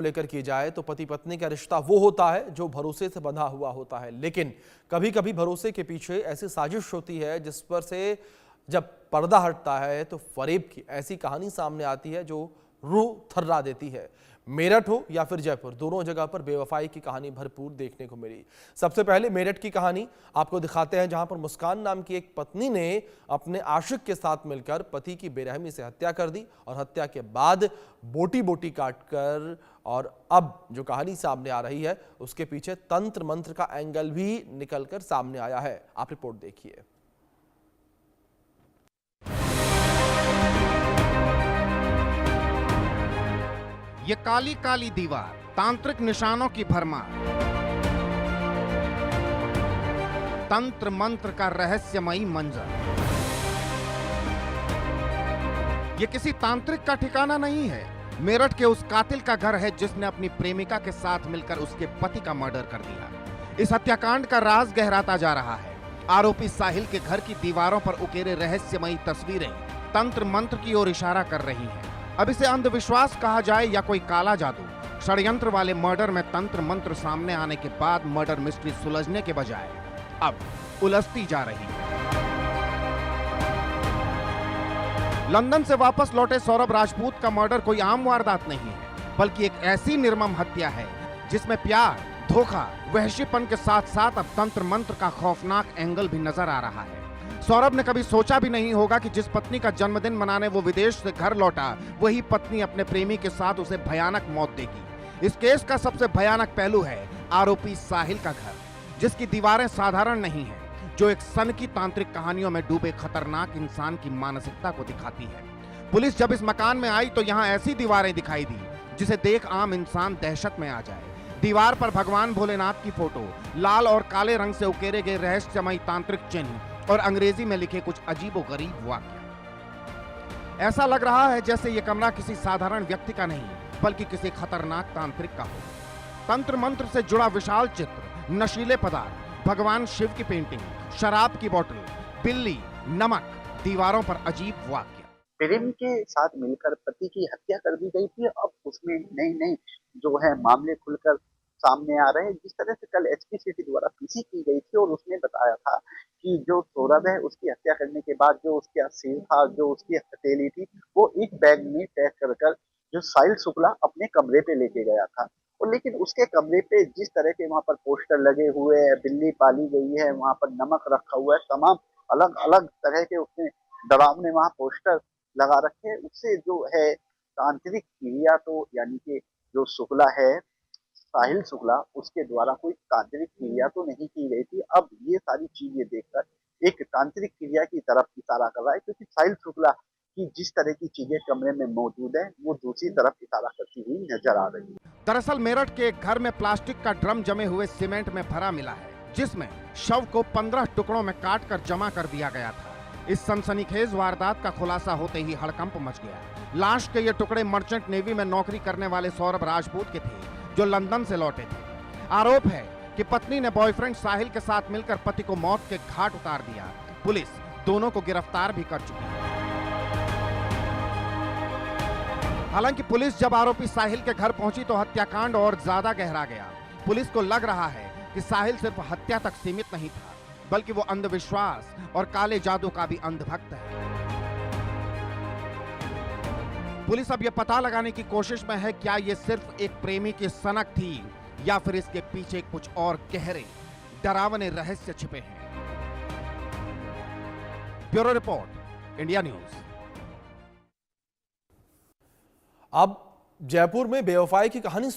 लेकर की जाए तो पति पत्नी का रिश्ता वो होता है जो भरोसे से बंधा हुआ होता है, लेकिन कभी कभी भरोसे के पीछे ऐसी साजिश होती है जिस पर से जब पर्दा हटता है तो फरेब की ऐसी कहानी सामने आती है जो रूह थर्रा देती है। मेरठ हो या फिर जयपुर, दोनों जगह पर बेवफाई की कहानी भरपूर देखने को मिली। सबसे पहले मेरठ की कहानी आपको दिखाते हैं, जहां पर मुस्कान नाम की एक पत्नी ने अपने आशिक के साथ मिलकर पति की बेरहमी से हत्या कर दी और हत्या के बाद बोटी बोटी काटकर, और अब जो कहानी सामने आ रही है उसके पीछे तंत्र मंत्र का एंगल भी निकलकर सामने आया है। आप रिपोर्ट देखिए। ये काली काली दीवार, तांत्रिक निशानों की भरमार, तंत्र मंत्र का रहस्यमयी मंजर। ये किसी तांत्रिक का ठिकाना नहीं है, मेरठ के उस कातिल का घर है जिसने अपनी प्रेमिका के साथ मिलकर उसके पति का मर्डर कर दिया। इस हत्याकांड का राज गहराता जा रहा है। आरोपी साहिल के घर की दीवारों पर उकेरे रहस्यमयी तस्वीरें तंत्र मंत्र की ओर इशारा कर रही हैं। अब इसे अंधविश्वास कहा जाए या कोई काला जादू, षड्यंत्र वाले मर्डर में तंत्र मंत्र सामने आने के बाद मर्डर मिस्ट्री सुलझने के बजाय अब उलझती जा रही है। लंदन से वापस लौटे सौरभ राजपूत का मर्डर कोई आम वारदात नहीं है, बल्कि एक ऐसी निर्मम हत्या है जिसमें प्यार, धोखा, वहशीपन के साथ साथ अब तंत्र मंत्र का खौफनाक एंगल भी नजर आ रहा है। सौरभ ने कभी सोचा भी नहीं होगा कि जिस पत्नी का जन्मदिन मनाने वो विदेश से घर लौटा, वही पत्नी अपने प्रेमी के साथ उसे भयानक मौत देगी। इस केस का सबसे भयानक पहलू है आरोपी साहिल का घर, जिसकी दीवारें साधारण नहीं हैं, जो एक सन की तांत्रिक कहानियों में डूबे खतरनाक इंसान की मानसिकता को दिखाती है। पुलिस जब इस मकान में आई तो यहाँ ऐसी दीवारें दिखाई दी जिसे देख आम इंसान दहशत में आ जाए। दीवार पर भगवान भोलेनाथ की फोटो, लाल और काले रंग से उकेरे गए रहस्यमयी तांत्रिक चिन्ह और अंग्रेजी में लिखे कुछ अजीबोगरीब वाक्य। ऐसा लग रहा है जैसे ये कमरा किसी साधारण व्यक्ति का नहीं, बल्कि किसी खतरनाक तांत्रिक का हो। तंत्र मंत्र से जुड़ा विशाल चित्र, नशीले पदार्थ, भगवान शिव की पेंटिंग, शराब की बोतल, बिल्ली, नमक, दीवारों पर अजीब वाक्य। प्रेम के साथ मिलकर पति की हत्या कर दी गई थी। अब उसमें नई नई जो है मामले खुलकर सामने आ रहे हैं। जिस तरह से कल एसपी सिटी द्वारा पीसी की गई थी और उसने बताया था कि जो सौरभ है उसकी हत्या करने के बाद जो उसका सिर था, जो उसकी हथेली थी, वो एक बैग में पैक कर जो साहिल शुक्ला अपने कमरे पे लेके गया था। और लेकिन उसके कमरे पे जिस तरह के वहां पर पोस्टर लगे हुए हैं, बिल्ली पाली गई है, वहां पर नमक रखा हुआ है, तमाम अलग अलग तरह के उसने डरावने वहां पोस्टर लगा रखे हैं, उससे जो है तांत्रिक क्रिया तो यानी कि जो शुक्ला है, साहिल शुक्ला, उसके द्वारा कोई तांत्रिक क्रिया तो नहीं की गई थी। अब ये सारी चीजें देखकर एक तांत्रिक क्रिया की तरफ इशारा कर रहा है, क्योंकि साहिल शुक्ला की जिस तरह की चीजें कमरे में मौजूद है वो दूसरी तरफ इशारा करती हुई नजर आ रही है। दरअसल मेरठ के एक घर में प्लास्टिक का ड्रम जमे हुए सीमेंट में भरा मिला है, जिसमें शव को 15 टुकड़ों में काट कर जमा कर दिया गया था। इस सनसनीखेज वारदात का खुलासा होते ही हड़कंप मच गया। लाश के ये टुकड़े मर्चेंट नेवी में नौकरी करने वाले सौरभ राजपूत के थे, जो लंदन से लौटे थे। आरोप है कि पत्नी ने बॉयफ्रेंड साहिल के साथ मिलकर पति को मौत के घाट उतार दिया। पुलिस दोनों को गिरफ्तार भी कर चुकी है। हालांकि पुलिस जब आरोपी साहिल के घर पहुंची तो हत्याकांड और ज्यादा गहरा गया। पुलिस को लग रहा है कि साहिल सिर्फ हत्या तक सीमित नहीं था, बल्कि वो अंधविश्वास और काले जादू का भी अंधभक्त है। पुलिस अब यह पता लगाने की कोशिश में है क्या ये सिर्फ एक प्रेमी की सनक थी या फिर इसके पीछे कुछ और गहरे डरावने रहस्य छिपे हैं। Bureau report, India news. अब जयपुर में बेवफाई की कहानी